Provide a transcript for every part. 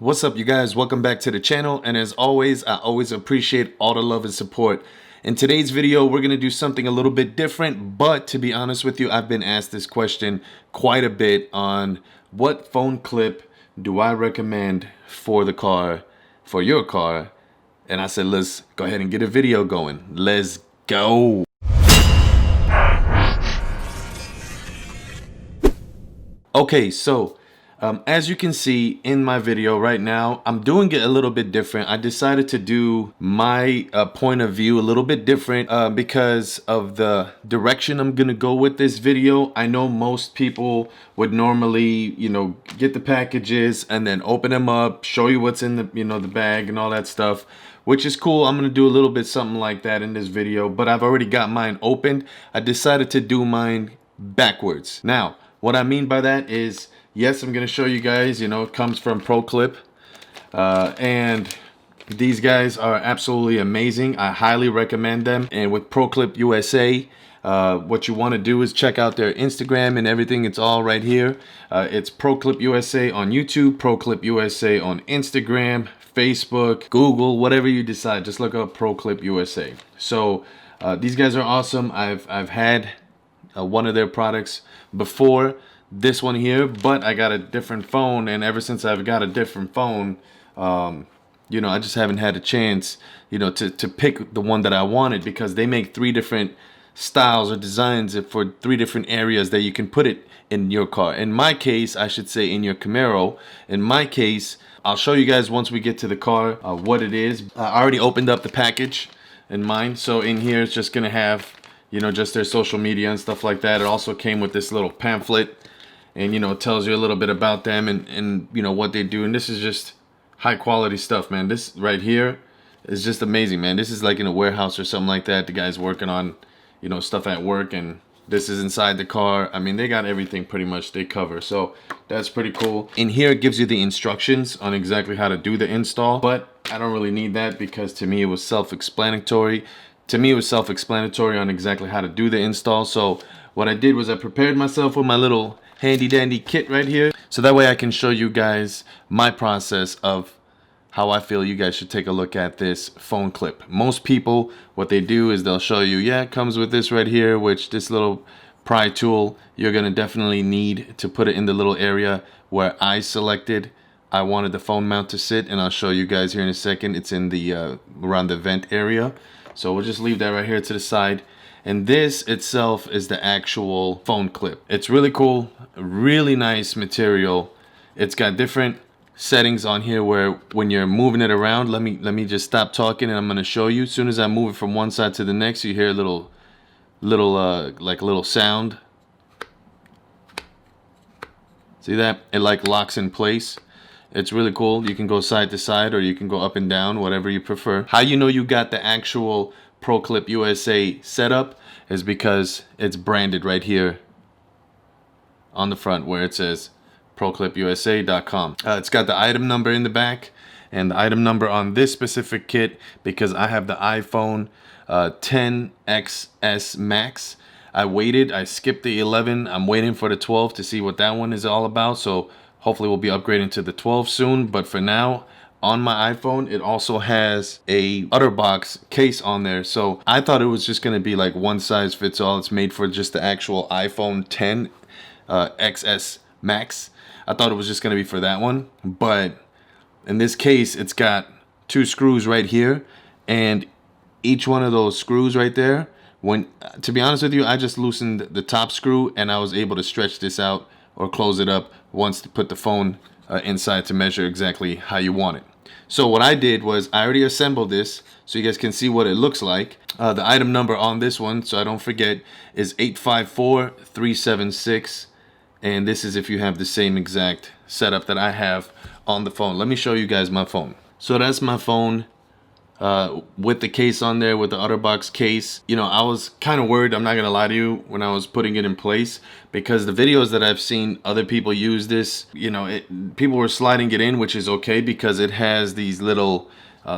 What's up, you guys? Welcome back to the channel, and as always, I always appreciate all the love and support. In today's video, we're gonna do something a little bit different, but to be honest with you, I've been asked this question quite a bit on what phone clip do I recommend for the car, for your car, and I said, let's go ahead and get a video going. Let's go. Okay, so as you can see in my video right now, I'm doing it a little bit different. I decided to do my point of view a little bit different because of the direction I'm gonna go with this video. I know most people would normally, get the packages and then open them up, show you what's in the, the bag and all that stuff, which is cool. I'm gonna do a little bit something like that in this video, but I've already got mine opened. I decided to do mine backwards. Now, what I mean by that is, yes, I'm going to show you guys, it comes from ProClip. And these guys are absolutely amazing. I highly recommend them. And with ProClip USA, what you want to do is check out their Instagram and everything. It's all right here. It's ProClip USA on YouTube, ProClip USA on Instagram, Facebook, Google, whatever you decide. Just look up ProClip USA. So these guys are awesome. I've had one of their products before this one here, but I got a different phone, and ever since I've got a different phone, I just haven't had a chance, to pick the one that I wanted, because they make 3 different styles or designs for 3 different areas that you can put it in your car. In my case, I should say in your Camaro. In my case, I'll show you guys once we get to the car what it is. I already opened up the package in mine, so in here it's just gonna have just their social media and stuff like that. It also came with this little pamphlet, and it tells you a little bit about them and what they do. And this is just high quality stuff, man. This right here is just amazing, man. This is like in a warehouse or something like that. The guy's working on stuff at work, and this is inside the car. I mean, they got everything pretty much they cover, so that's pretty cool. In here it gives you the instructions on exactly how to do the install, but I don't really need that, because to me it was self-explanatory. On exactly how to do the install. So what I did was I prepared myself with my little handy dandy kit right here, so that way I can show you guys my process of how I feel you guys should take a look at this phone clip. Most people, what they do is they'll show you, yeah, it comes with this right here, which this little pry tool, you're gonna definitely need to put it in the little area where I selected I wanted the phone mount to sit, and I'll show you guys here in a second. It's in the around the vent area. So we'll just leave that right here to the side. And this itself is the actual phone clip. It's really cool, really nice material. It's got different settings on here where when you're moving it around, let me just stop talking and I'm gonna show you. As soon as I move it from one side to the next, you hear a little like a little sound. See that? It like locks in place. It's really cool. You can go side to side, or you can go up and down, whatever you prefer. How you know you got the actual ProClip USA setup is because it's branded right here on the front where it says ProClipUSA.com. It's got the item number in the back, and the item number on this specific kit, because I have the iPhone 10XS Max. I skipped the 11. I'm waiting for the 12 to see what that one is all about. So hopefully we'll be upgrading to the 12 soon, but for now, on my iPhone, it also has a OtterBox case on there. So I thought it was just gonna be like one size fits all. It's made for just the actual iPhone 10 XS Max. I thought it was just gonna be for that one, but in this case, it's got 2 screws right here, and each one of those screws right there, to be honest with you, I just loosened the top screw and I was able to stretch this out or close it up once to put the phone inside to measure exactly how you want it. So what I did was I already assembled this so you guys can see what it looks like. The item number on this one, so I don't forget, is 854376, and this is if you have the same exact setup that I have on the phone. Let me show you guys my phone. So that's my phone. With the case on there, with the OtterBox case. I was kind of worried, I'm not gonna lie to you, when I was putting it in place, because the videos that I've seen other people use this, people were sliding it in, which is okay, because it has these little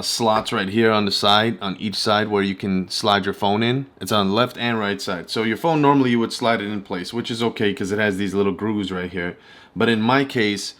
slots right here on the side, on each side, where you can slide your phone in. It's on the left and right side. So your phone, normally you would slide it in place, which is okay because it has these little grooves right here. But in my case,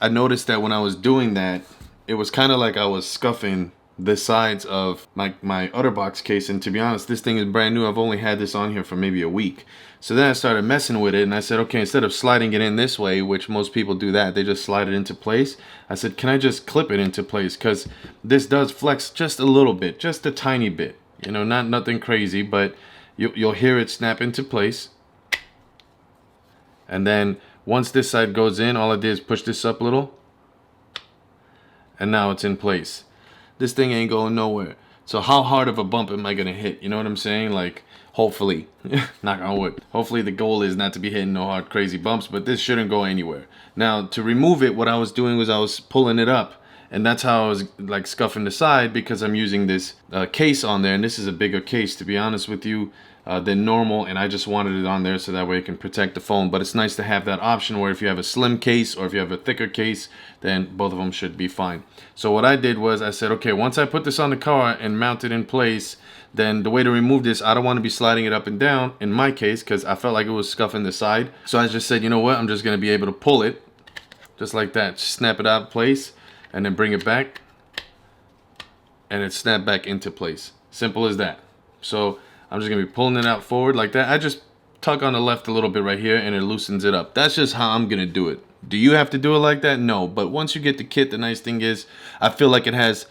I noticed that when I was doing that, it was kind of like I was scuffing the sides of my OtterBox case. And to be honest, this thing is brand new. I've only had this on here for maybe a week. So then I started messing with it, and I said, okay, instead of sliding it in this way, which most people do that, they just slide it into place. I said, can I just clip it into place? Because this does flex just a little bit, just a tiny bit. You know, not nothing crazy, but you'll hear it snap into place. And then once this side goes in, all I did is push this up a little, and now it's in place. This thing ain't going nowhere. So how hard of a bump am I gonna hit? You know what I'm saying? Like, hopefully, knock on wood. Hopefully the goal is not to be hitting no hard crazy bumps, but this shouldn't go anywhere. Now to remove it, what I was doing was I was pulling it up, and that's how I was like scuffing the side, because I'm using this case on there, and this is a bigger case, to be honest with you, than normal, and I just wanted it on there so that way it can protect the phone. But it's nice to have that option where if you have a slim case or if you have a thicker case, then both of them should be fine. So what I did was I said, okay, once I put this on the car and mount it in place, then the way to remove this, I don't want to be sliding it up and down in my case, because I felt like it was scuffing the side. So I just said, you know what, I'm just going to be able to pull it just like that, snap it out of place, and then bring it back, and it snapped back into place. Simple as that. So I'm just gonna be pulling it out forward like that. I just tug on the left a little bit right here, and it loosens it up. That's just how I'm gonna do it. Do you have to do it like that? No. But once you get the kit, the nice thing is I feel like it has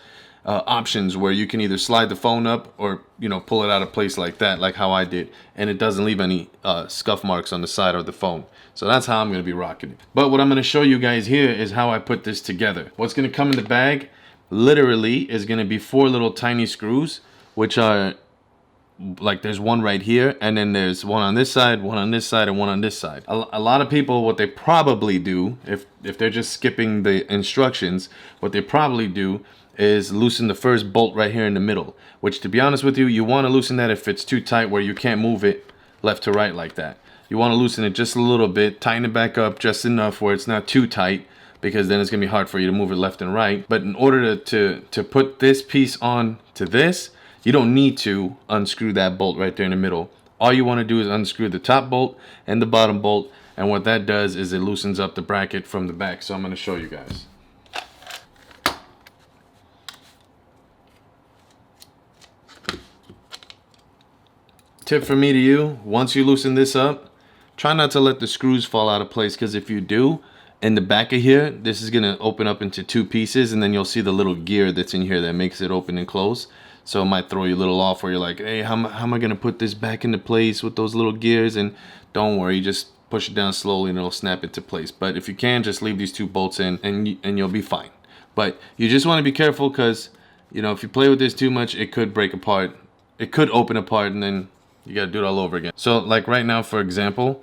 options where you can either slide the phone up or, you know, pull it out of place like that, like how I did, and it doesn't leave any scuff marks on the side of the phone. So that's how I'm going to be rocking it. But what I'm going to show you guys here is how I put this together. What's going to come in the bag literally is going to be 4 little tiny screws, which are like, there's one right here, and then there's one on this side, one on this side, and one on this side. A lot of people, what they probably do, if they're just skipping the instructions, what they probably do is loosen the first bolt right here in the middle, which, to be honest with you, you want to loosen that if it's too tight where you can't move it left to right like that. You want to loosen it just a little bit, tighten it back up just enough where it's not too tight, because then it's going to be hard for you to move it left and right. But in order to put this piece on to this, you don't need to unscrew that bolt right there in the middle. All you want to do is unscrew the top bolt and the bottom bolt, and what that does is it loosens up the bracket from the back. So I'm going to show you guys. Tip from me to you, once you loosen this up, try not to let the screws fall out of place, because if you do, in the back of here, this is going to open up into 2 pieces, and then you'll see the little gear that's in here that makes it open and close. So it might throw you a little off where you're like, hey, how am I going to put this back into place with those little gears? And don't worry, just push it down slowly and it'll snap into place. But if you can, just leave these 2 bolts in, and you'll be fine. But you just want to be careful, because, you know, if you play with this too much, it could break apart. It could open apart, and then you got to do it all over again. So like right now, for example,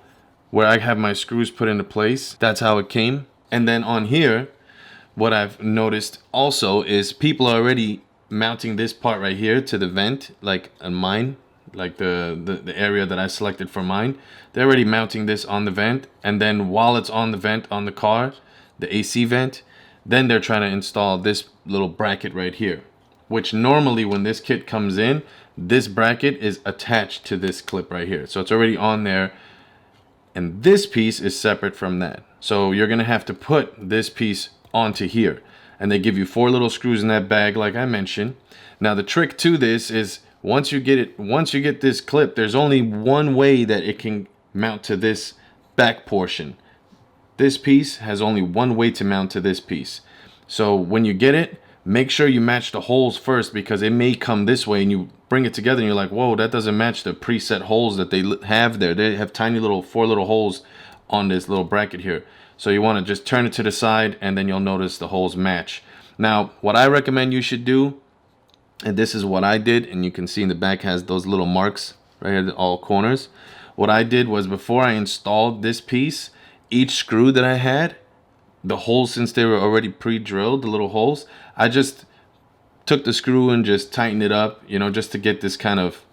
where I have my screws put into place, that's how it came. And then on here, what I've noticed also is people are already mounting this part right here to the vent, like on mine, like the area that I selected for mine. They're already mounting this on the vent, and then while it's on the vent on the car, the AC vent, then they're trying to install this little bracket right here, which normally when this kit comes in, this bracket is attached to this clip right here. So it's already on there, and this piece is separate from that. So you're gonna have to put this piece onto here, and they give you 4 little screws in that bag like I mentioned. Now the trick to this is once you get this clip, there's only one way that it can mount to this back portion. This piece has only one way to mount to this piece. So when you get it, make sure you match the holes first, because it may come this way and you bring it together and you're like, whoa, that doesn't match the preset holes that they have there. They have tiny little 4 little holes on this little bracket here. So you want to just turn it to the side, and then you'll notice the holes match. Now, what I recommend you should do, and this is what I did, and you can see in the back has those little marks right here, all corners. What I did was, before I installed this piece, each screw that I had, the holes, since they were already pre-drilled, the little holes, I just took the screw and just tightened it up, you know, just to get this kind of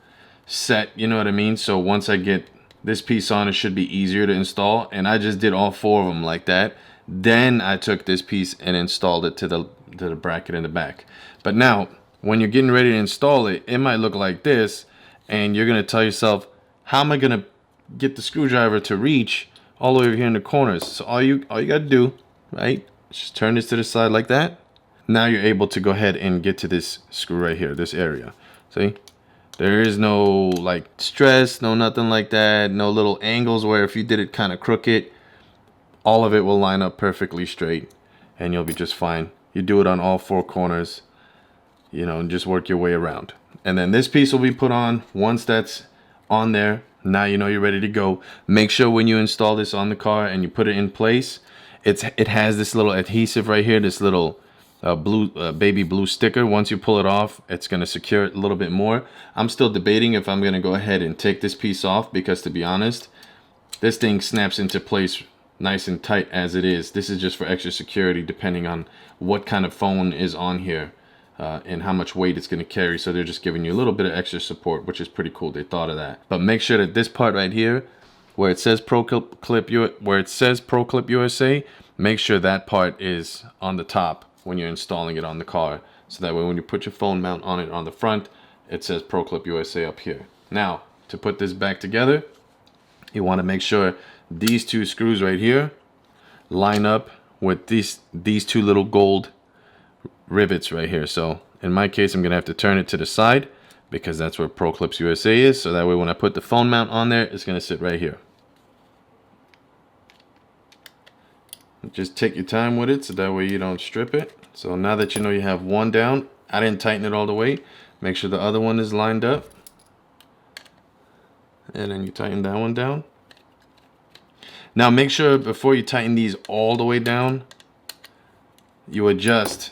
set, you know what I mean? So once I get this piece on, it should be easier to install, and I just did all 4 of them like that. Then I took this piece and installed it to the bracket in the back. But now, when you're getting ready to install it, it might look like this, and you're gonna tell yourself, how am I gonna get the screwdriver to reach all the way over here in the corners? So all you gotta do, right, Just turn this to the side like that. Now you're able to go ahead and get to this screw right here, this area. See? There is no like stress, no nothing like that, no little angles where if you did it kind of crooked, all of it will line up perfectly straight and you'll be just fine. You do it on all four corners, you know, and just work your way around. And then this piece will be put on. Once that's on there, now you know you're ready to go. Make sure when you install this on the car and you put it in place, it has this little adhesive right here, this little baby blue sticker. Once you pull it off, it's going to secure it a little bit more. I'm still debating if I'm going to go ahead and take this piece off, because to be honest, this thing snaps into place nice and tight as it is. This is just for extra security depending on what kind of phone is on here and how much weight it's going to carry. So they're just giving you a little bit of extra support, which is pretty cool. They thought of that. But make sure that this part right here where it says ProClip USA, make sure that part is on the top when you're installing it on the car, so that way when you put your phone mount on it on the front, it says ProClip USA up here. Now to put this back together, you want to make sure these two screws right here line up with these two little gold rivets right here. So in my case, I'm gonna have to turn it to the side because that's where ProClips USA is, so that way when I put the phone mount on there, it's gonna sit right here. Just take your time with it so that way you don't strip it. So now that you know you have one down, I didn't tighten it all the way. Make sure the other one is lined up. And then you tighten that one down. Now make sure before you tighten these all the way down, you adjust,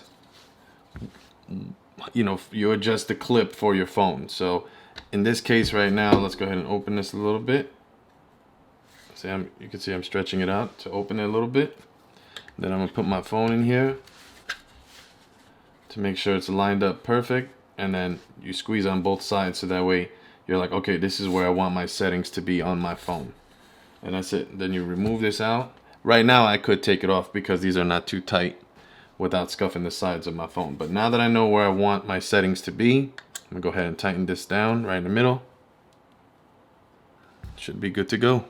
you adjust the clip for your phone. So in this case right now, let's go ahead and open this a little bit. See, you can see I'm stretching it out to open it a little bit. Then I'm gonna put my phone in here to make sure it's lined up perfect, and then you squeeze on both sides so that way you're like, okay, this is where I want my settings to be on my phone. And that's it. Then you remove this out. Right now I could take it off because these are not too tight without scuffing the sides of my phone. But now that I know where I want my settings to be, I'm gonna go ahead and tighten this down right in the middle. Should be good to go.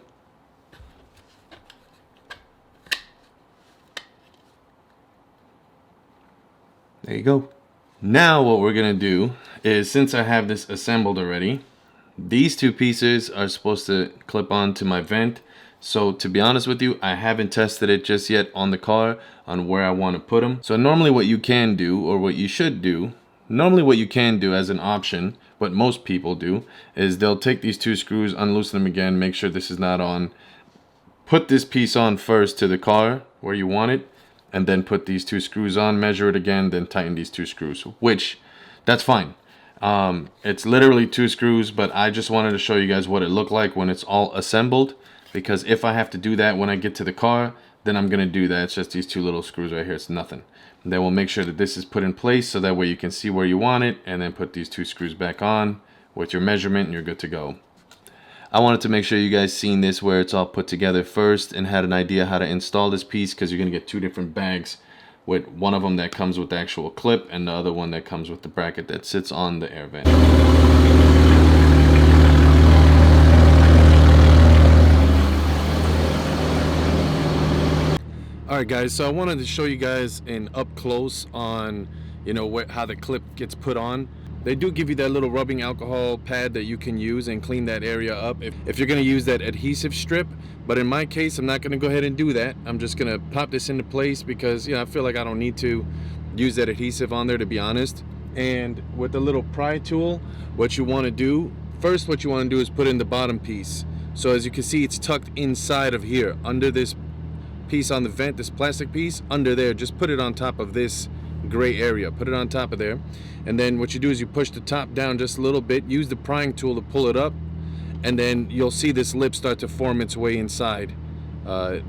There you go. Now what we're gonna do is, since I have this assembled already, these two pieces are supposed to clip on to my vent. So to be honest with you, I haven't tested it just yet on the car on where I want to put them. So normally what you can do, or what you should do, normally what you can do as an option, what most people do, is they'll take these two screws, unloosen them again, make sure this is not on, put this piece on first to the car where you want it, and then put these two screws on, measure it again, then tighten these two screws, which that's fine. It's literally two screws, but I just wanted to show you guys what it looked like when it's all assembled, because if I have to do that when I get to the car, then I'm gonna do that. It's just these two little screws right here, it's nothing. And then we'll make sure that this is put in place so that way you can see where you want it, and then put these two screws back on with your measurement and you're good to go. I wanted to make sure you guys seen this where it's all put together first and had an idea how to install this piece, because you're gonna get two different bags, with one of them that comes with the actual clip and the other one that comes with the bracket that sits on the air vent. Alright guys, so I wanted to show you guys in up close on, how the clip gets put on. They do give you that little rubbing alcohol pad that you can use and clean that area up if you're going to use that adhesive strip. But in my case, I'm not going to go ahead and do that. I'm just going to pop this into place because, I feel like I don't need to use that adhesive on there, to be honest. And with the little pry tool, what you want to do, first what you want to do is put in the bottom piece. So as you can see, it's tucked inside of here, under this piece on the vent, this plastic piece, under there. Just put it on top of this gray area, put it on top of there, and then what you do is you push the top down just a little bit, use the prying tool to pull it up, and then you'll see this lip start to form its way inside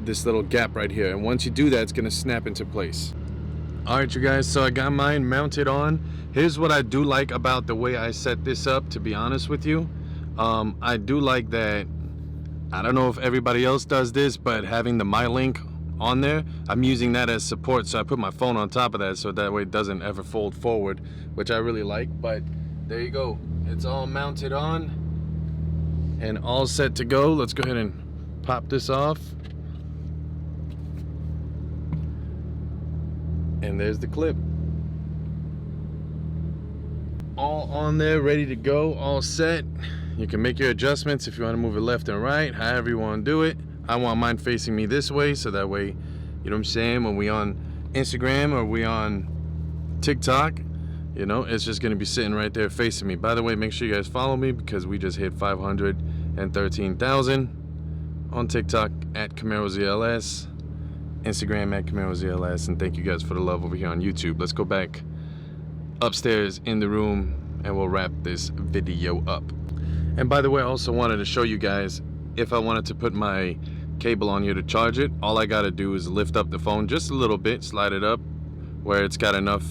this little gap right here. And once you do that, it's going to snap into place. Alright you guys, so I got mine mounted on. Here's what I do like about the way I set this up, to be honest with you. I do like that, I don't know if everybody else does this, but having the MyLink on there, I'm using that as support, so I put my phone on top of that so that way it doesn't ever fold forward, which I really like. But there you go, it's all mounted on and all set to go. Let's go ahead and pop this off. And there's the clip. All on there, ready to go, all set. You can make your adjustments if you want to move it left and right, however you want to do it. I want mine facing me this way, so that way, you know what I'm saying, when we on Instagram or we on TikTok, you know, it's just gonna be sitting right there facing me. By the way, make sure you guys follow me because we just hit 513,000 on TikTok at Camaro ZLS, Instagram at Camaro ZLS, and thank you guys for the love over here on YouTube. Let's go back upstairs in the room and we'll wrap this video up. And by the way, I also wanted to show you guys, if I wanted to put my cable on here to charge it, all I gotta do is lift up the phone just a little bit, slide it up where it's got enough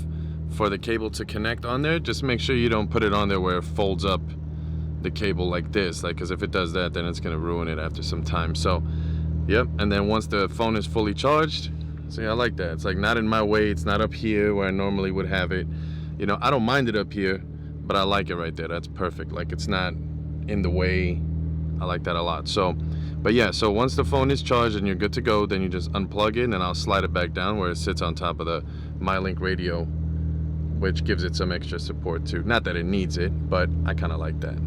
for the cable to connect on there. Just make sure you don't put it on there where it folds up the cable like this, like, because if it does that, then it's gonna ruin it after some time. So yep, and then once the phone is fully charged, see, I like that. It's like not in my way, it's not up here where I normally would have it. You know, I don't mind it up here, but I like it right there. That's perfect. Like, it's not in the way. I like that a lot. So, but yeah, so once the phone is charged and you're good to go, then you just unplug it and I'll slide it back down where it sits on top of the MyLink radio, which gives it some extra support too. Not that it needs it, but I kind of like that.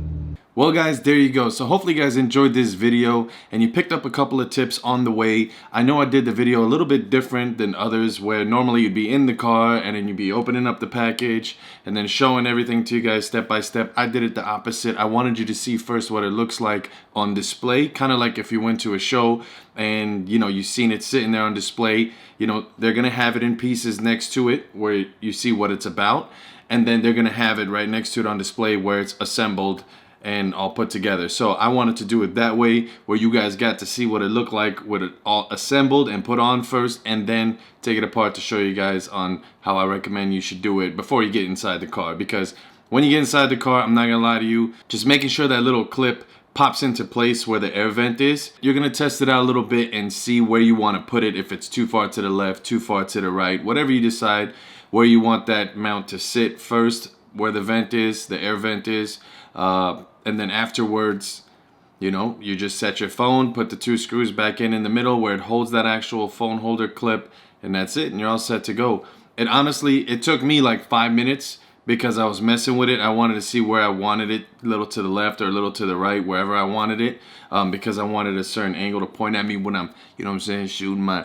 Well guys, there you go. So hopefully you guys enjoyed this video and you picked up a couple of tips on the way. I know I did the video a little bit different than others where normally you'd be in the car and then you'd be opening up the package and then showing everything to you guys step by step. I did it the opposite. I wanted you to see first what it looks like on display, kind of like if you went to a show and you know you've seen it sitting there on display. You know, they're gonna have it in pieces next to it where you see what it's about, and then they're gonna have it right next to it on display where it's assembled and all put together. So I wanted to do it that way where you guys got to see what it looked like with it all assembled and put on first, and then take it apart to show you guys on how I recommend you should do it before you get inside the car. Because when you get inside the car, I'm not gonna lie to you, just making sure that little clip pops into place where the air vent is. You're gonna test it out a little bit and see where you want to put it, if it's too far to the left, too far to the right, whatever you decide where you want that mount to sit first, where the vent is, the air vent is, and then afterwards, you know, you just set your phone, put the two screws back in the middle where it holds that actual phone holder clip, and that's it, and you're all set to go. And honestly, it took me like 5 minutes because I was messing with it. I wanted to see where I wanted it, a little to the left or a little to the right, wherever I wanted it, because I wanted a certain angle to point at me when I'm, you know what I'm saying, shooting my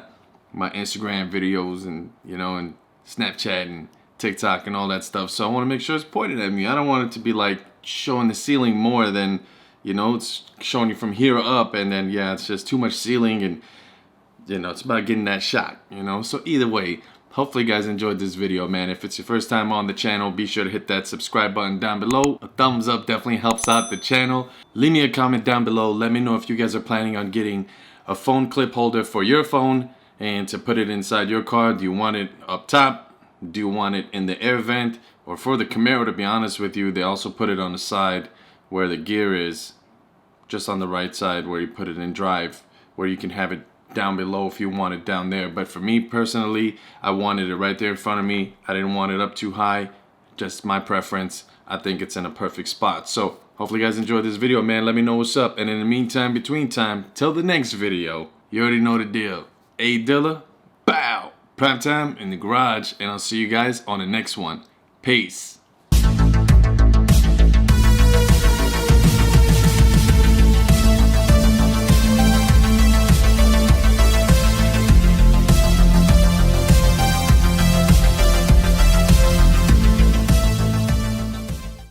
Instagram videos and, you know, and Snapchat and TikTok and all that stuff. So I want to make sure it's pointed at me. I don't want it to be like showing the ceiling more than, you know, it's showing you from here up, and then yeah, it's just too much ceiling, and you know, it's about getting that shot, you know. So either way, hopefully you guys enjoyed this video, man. If it's your first time on the channel, be sure to hit that subscribe button down below. A thumbs up definitely helps out the channel. Leave me a comment down below. Let me know if you guys are planning on getting a phone clip holder for your phone and to put it inside your car. Do you want it up top? Do you want it in the air vent? Or for the Camaro, to be honest with you, they also put it on the side where the gear is, just on the right side where you put it in drive, where you can have it down below if you want it down there. But for me personally, I wanted it right there in front of me. I didn't want it up too high, just my preference. I think it's in a perfect spot. So hopefully you guys enjoyed this video, man. Let me know what's up. And in the meantime, between time, till the next video, you already know the deal. A Dilla, bow, prime time in the garage, and I'll see you guys on the next one. Peace.